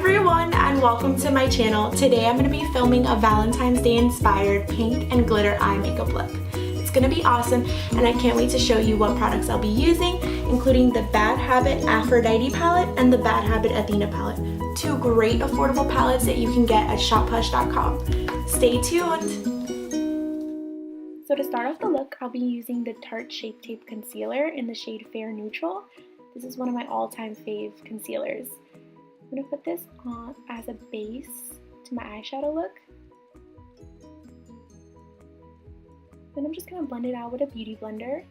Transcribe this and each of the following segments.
everyone and welcome to my channel. Today I'm going to be filming a Valentine's Day inspired pink and glitter eye makeup look. It's going to be awesome and I can't wait to show you what products I'll be using, including the Bad Habit Aphrodite palette and the Bad Habit Athena palette. Two great affordable palettes that you can get at shophush.com. Stay tuned! So to start off the look, I'll be using the Tarte Shape Tape Concealer in the shade Fair Neutral. This is one of my all-time fave concealers. I'm going to put this on as a base to my eyeshadow look. Then I'm just going to blend it out with a beauty blender.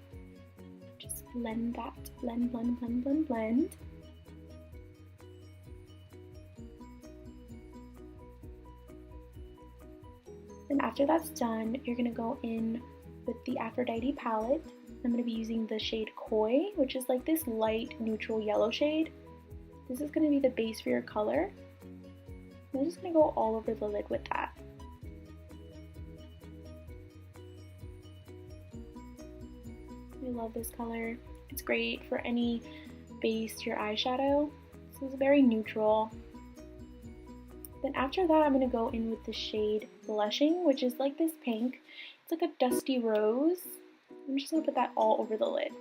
Just blend that. Blend, blend, blend, blend, blend. And after that's done, you're going to go in with the Aphrodite palette. I'm going to be using the shade Koi, which is like this light neutral yellow shade. This is going to be the base for your color. I'm just going to go all over the lid with that. I love this color. It's great for any base to your eyeshadow. This is very neutral. Then after that, I'm going to go in with the shade Blushing, which is like this pink. It's like a dusty rose. I'm just going to put that all over the lid.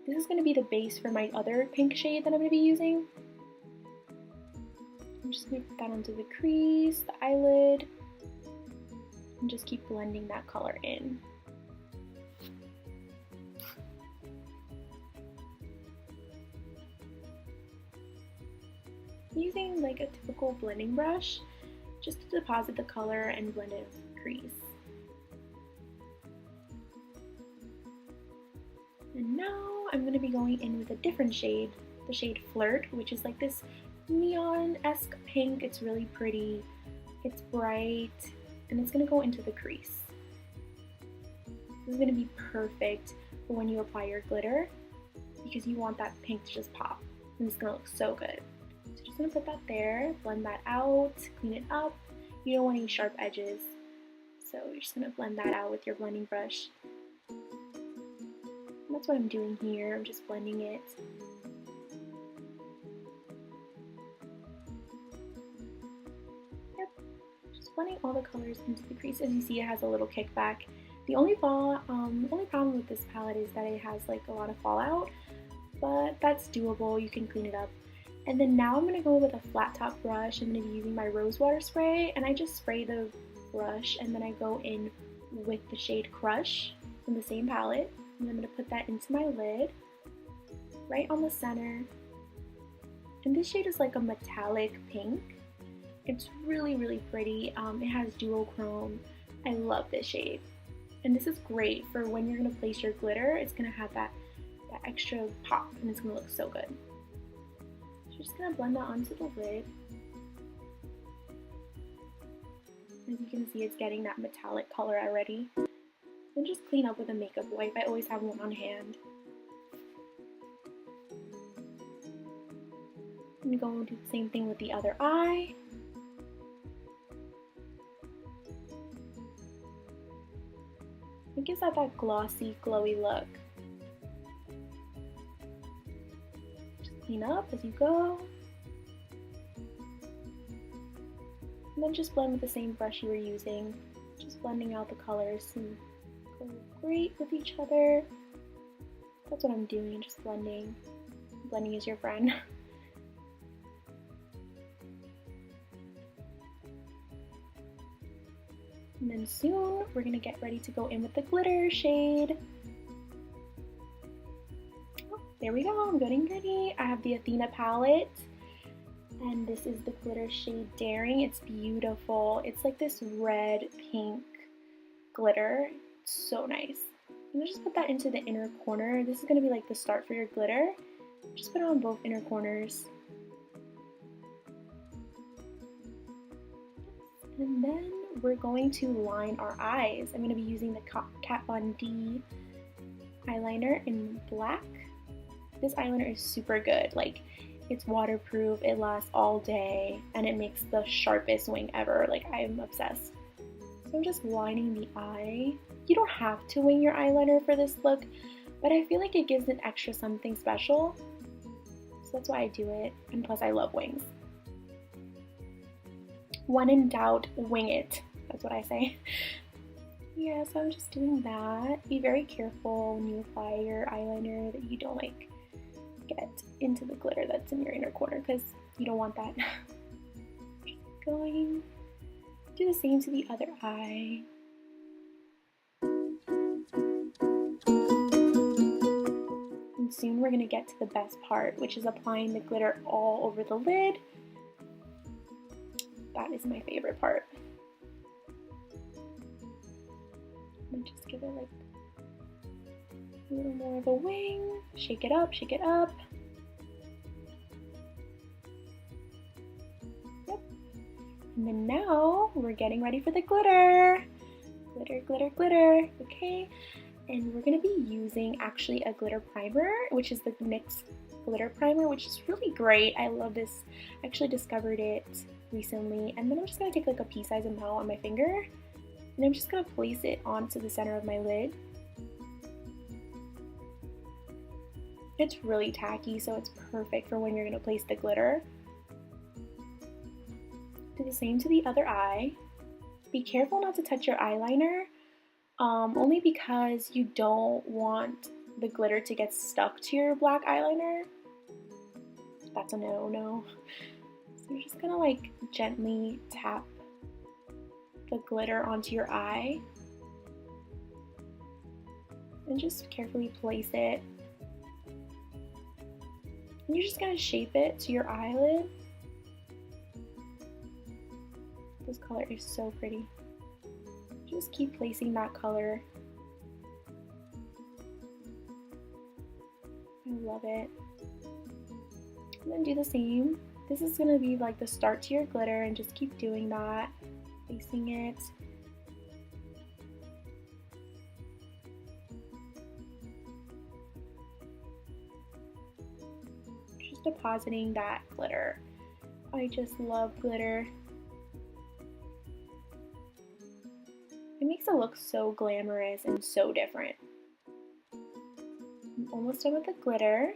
This is going to be the base for my other pink shade that I'm going to be using. I'm just going to put that onto the crease, the eyelid, and just keep blending that color in. Using like a typical blending brush just to deposit the color and blend it into the crease. And now I'm going to be going in with a different shade, the shade Flirt, which is like this neon-esque pink. It's really pretty, it's bright, and it's going to go into the crease. This is going to be perfect for when you apply your glitter because you want that pink to just pop, and it's going to look so good. So just going to put that there, blend that out, clean it up. You don't want any sharp edges, so you're just going to blend that out with your blending brush. That's what I'm doing here, I'm just blending it. Yep, just blending all the colors into the crease. As you see, it has a little kickback. The only problem with this palette is that it has like a lot of fallout, but that's doable, you can clean it up. And then now I'm going to go with a flat top brush. I'm going to be using my Rosewater spray, and I just spray the brush and then I go in with the shade Crush in the same palette. And I'm going to put that into my lid, right on the center. And this shade is like a metallic pink. It's really, really pretty. It has duochrome. I love this shade. And this is great for when you're going to place your glitter. It's going to have that extra pop, and it's going to look so good. So just going to blend that onto the lid. As you can see, it's getting that metallic color already. Then just clean up with a makeup wipe. I always have one on hand. I'm going to do the same thing with the other eye. It gives out that glossy, glowy look. Just clean up as you go. And then just blend with the same brush you were using. Just blending out the colors and go great with each other. That's what I'm doing, just blending. Blending is your friend. And then soon we're gonna get ready to go in with the glitter shade. Oh, there we go, I'm getting ready. I have the Athena palette, and this is the glitter shade Daring. It's beautiful. It's like this red pink glitter. So nice. I'm gonna just put that into the inner corner. This is gonna be like the start for your glitter. Just put it on both inner corners. And then we're going to line our eyes. I'm gonna be using the Kat Von D eyeliner in black. This eyeliner is super good. Like, it's waterproof, it lasts all day, and it makes the sharpest wing ever. Like, I'm obsessed. So I'm just lining the eye. You don't have to wing your eyeliner for this look, but I feel like it gives an extra something special. So that's why I do it, and plus I love wings. When in doubt, wing it. That's what I say. Yeah, so I'm just doing that. Be very careful when you apply your eyeliner that you don't like get into the glitter that's in your inner corner, because you don't want that. Just going. Do the same to the other eye. And soon we're gonna get to the best part, which is applying the glitter all over the lid. That is my favorite part. And just give it like a little more of a wing. Shake it up, shake it up. Yep. And then now we're getting ready for the glitter. Glitter, glitter, glitter. Okay. And we're going to be using actually a glitter primer, which is the NYX glitter primer, which is really great. I love this. I actually discovered it recently. And then I'm just going to take like a pea-sized amount on my finger, and I'm just going to place it onto the center of my lid. It's really tacky, so it's perfect for when you're going to place the glitter. Do the same to the other eye. Be careful not to touch your eyeliner. Only because you don't want the glitter to get stuck to your black eyeliner. That's a no-no. So you're just gonna like gently tap the glitter onto your eye and just carefully place it. And you're just gonna shape it to your eyelid. This color is so pretty. Just keep placing that color. I love it. And then do the same. This is going to be like the start to your glitter, and just keep doing that. Placing it. Just depositing that glitter. I just love glitter. It makes it look so glamorous and so different. I'm almost done with the glitter.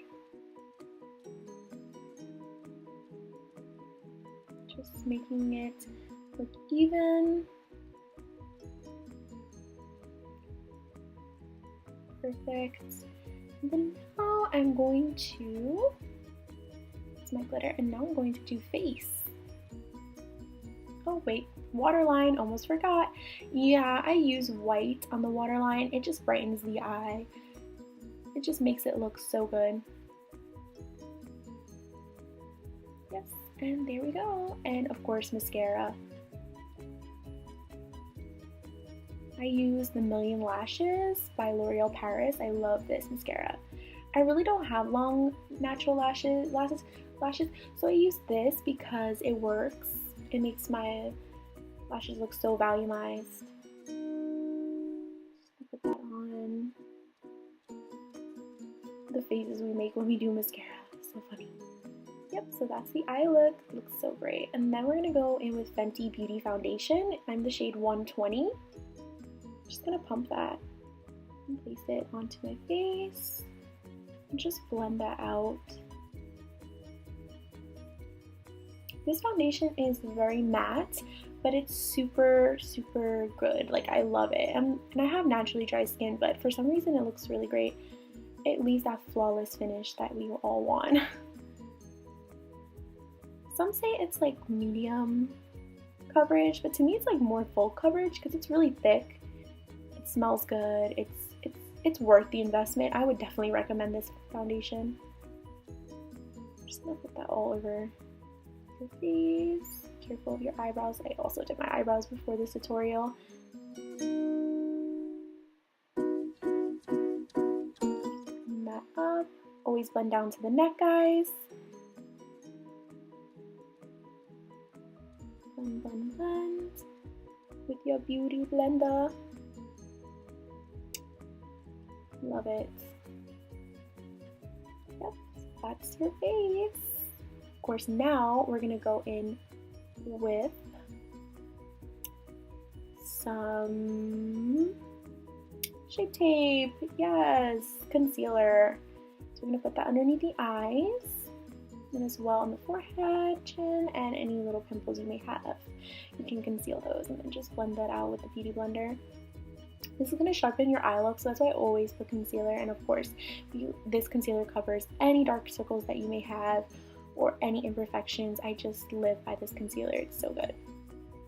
Just making it look even. Perfect. And then now I'm going to, that's my glitter, and now I'm going to do face. Oh wait, waterline, almost forgot. Yeah, I use white on the waterline. It just brightens the eye. It just makes it look so good. Yes, and there we go. And of course, mascara. I use the Million Lashes by L'Oreal Paris. I love this mascara. I really don't have long natural lashes, so I use this because it works. It makes my lashes look so volumized. Just put that on. The faces we make when we do mascara. So funny. Yep, so that's the eye look. It looks so great. And then we're going to go in with Fenty Beauty Foundation. I'm the shade 120. I'm just going to pump that and place it onto my face. And just blend that out. This foundation is very matte, but it's super, super good. Like, I love it. And I have naturally dry skin, but for some reason it looks really great. It leaves that flawless finish that we all want. Some say it's like medium coverage, but to me it's like more full coverage because it's really thick. It smells good. It's worth the investment. I would definitely recommend this foundation. I'm just gonna put that all over your face. Careful of your eyebrows. I also did my eyebrows before this tutorial. Blend that up. Always blend down to the neck, guys. Blend, blend, blend with your beauty blender. Love it. Yep, that's your face. Of course, now we're gonna go in with some Shape Tape. Yes, concealer. So we're gonna put that underneath the eyes. and as well on the forehead, chin, and any little pimples you may have. You can conceal those and then just blend that out with the Beauty Blender. This is going to sharpen your eye look, so that's why I always put concealer. And of course, this concealer covers any dark circles that you may have or any imperfections. I just live by this concealer. It's so good.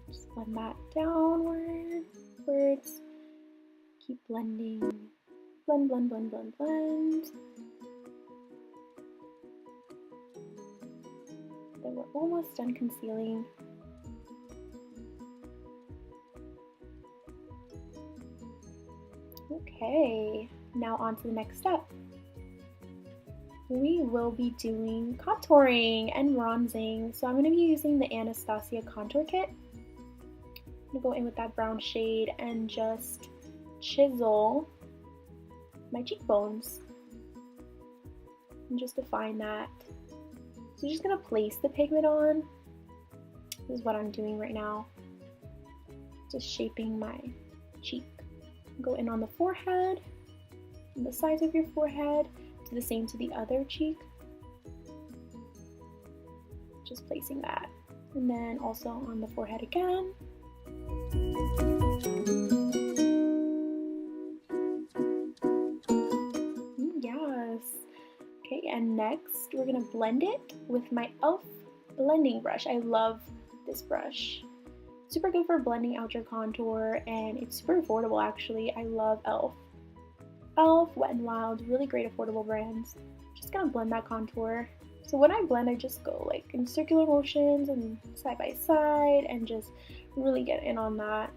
Just blend that downwards. Keep blending. Blend, blend, blend, blend, blend. Then we're almost done concealing. Okay, now on to the next step. We will be doing contouring and bronzing. So I'm going to be using the Anastasia Contour Kit. I'm going to go in with that brown shade and just chisel my cheekbones and just define that. So you're just going to place the pigment on. This is what I'm doing right now. Just shaping my cheek. Go in on the forehead, on the sides of your forehead, do the same to the other cheek. Just placing that. And then also on the forehead again. Yes. Okay, and next we're gonna blend it with my e.l.f. blending brush. I love this brush. Super good for blending out your contour, and it's super affordable actually. I love e.l.f. e.l.f., Wet n Wild, really great affordable brands. Just gonna blend that contour. So when I blend, I just go like in circular motions and side by side and just really get in on that.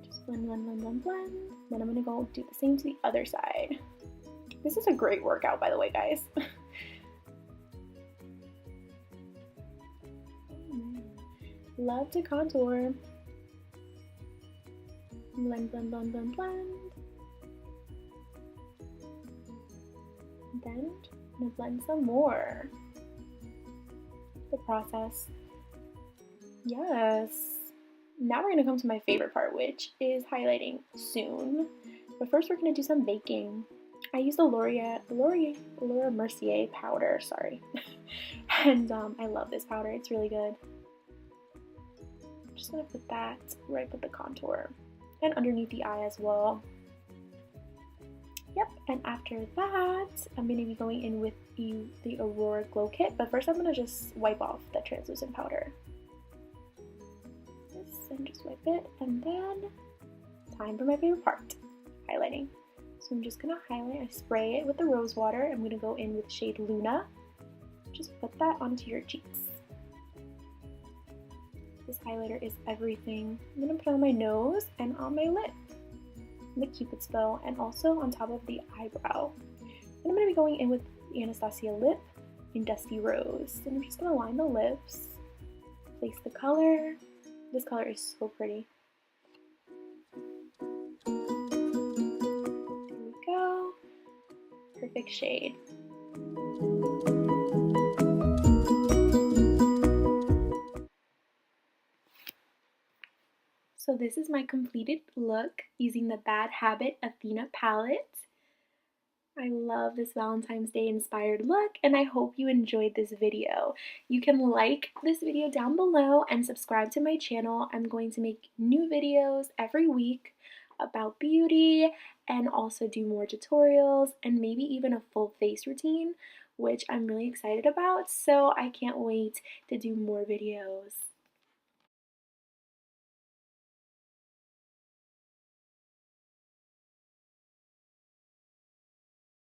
Just blend, blend, blend, blend, blend. Then I'm gonna go do the same to the other side. This is a great workout, by the way, guys. Love to contour. Blend, blend, blend, blend, blend. Then I'm gonna blend some more. The process. Yes. Now we're gonna come to my favorite part, which is highlighting soon. But first we're gonna do some baking. I use the L'OREAL MERCIER powder, sorry. And I love this powder, it's really good. I'm just gonna put that right with the contour and underneath the eye as well. Yep, and after that, I'm going to be going in with the Aurora Glow Kit, but first I'm going to just wipe off the translucent powder. This, and just wipe it, and then time for my favorite part, highlighting. So I'm just going to highlight, I spray it with the rose water. I'm going to go in with shade Luna. Just put that onto your cheeks. This highlighter is everything. I'm going to put it on my nose and on my lip. The Cupid's bow, and also on top of the eyebrow. And I'm going to be going in with the Anastasia lip in Dusty Rose. And I'm just going to line the lips, place the color. This color is so pretty. There we go. Perfect shade. So this is my completed look using the Bad HABIT Athena palette. I love this Valentine's Day inspired look, and I hope you enjoyed this video. You can like this video down below and subscribe to my channel. I'm going to make new videos every week about beauty and also do more tutorials and maybe even a full face routine, which I'm really excited about. So I can't wait to do more videos.